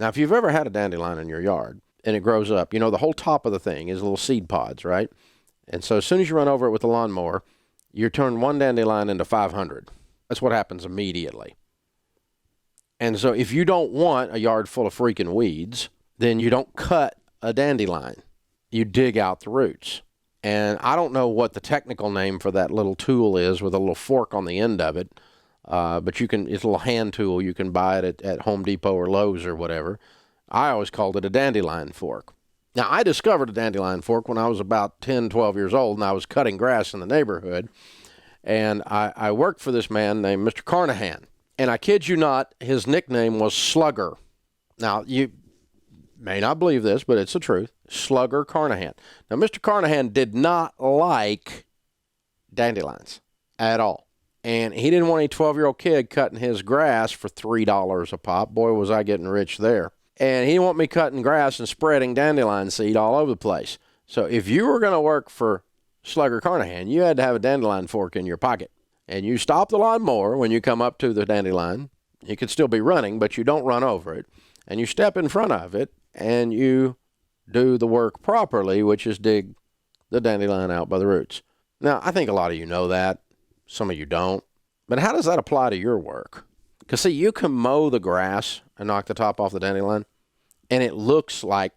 Now, if you've ever had a dandelion in your yard and it grows up, the whole top of the thing is little seed pods, right? And so as soon as you run over it with the lawnmower, you turn one dandelion into 500. That's what happens immediately. And so if you don't want a yard full of freaking weeds, then you don't cut a dandelion. You dig out the roots. And I don't know what the technical name for that little tool is with a little fork on the end of it, but it's a little hand tool. You can buy it at Home Depot or Lowe's or whatever. I always called it a dandelion fork. Now, I discovered a dandelion fork when I was about 10, 12 years old, and I was cutting grass in the neighborhood. And I worked for this man named Mr. Carnahan. And I kid you not, his nickname was Slugger. Now, you may not believe this, but it's the truth. Slugger Carnahan. Now, Mr. Carnahan did not like dandelions at all. And he didn't want any 12-year-old kid cutting his grass for $3 a pop. Boy, was I getting rich there. And he didn't want me cutting grass and spreading dandelion seed all over the place. So if you were going to work for Slugger Carnahan, you had to have a dandelion fork in your pocket. And you stop the lawnmower when you come up to the dandelion. You could still be running, but you don't run over it. And you step in front of it, and you do the work properly, which is dig the dandelion out by the roots. Now, I think a lot of you know that. Some of you don't. But how does that apply to your work? Because, see, you can mow the grass and knock the top off the dandelion, and it looks like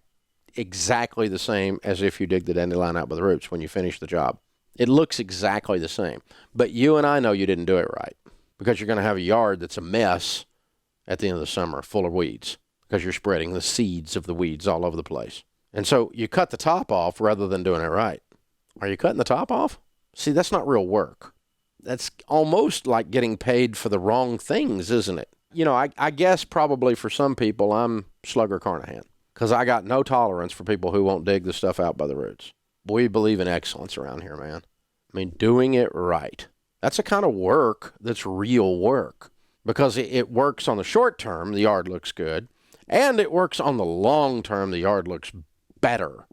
exactly the same as if you dig the dandelion out by the roots when you finish the job. It looks exactly the same. But you and I know you didn't do it right because you're going to have a yard that's a mess at the end of the summer full of weeds because you're spreading the seeds of the weeds all over the place. And so you cut the top off rather than doing it right. Are you cutting the top off? See, that's not real work. That's almost like getting paid for the wrong things, isn't it? I guess probably for some people I'm Slugger Carnahan because I got no tolerance for people who won't dig the stuff out by the roots. We believe in excellence around here, man. I mean, doing it right. That's a kind of work that's real work because it works on the short term, the yard looks good, and it works on the long term, the yard looks better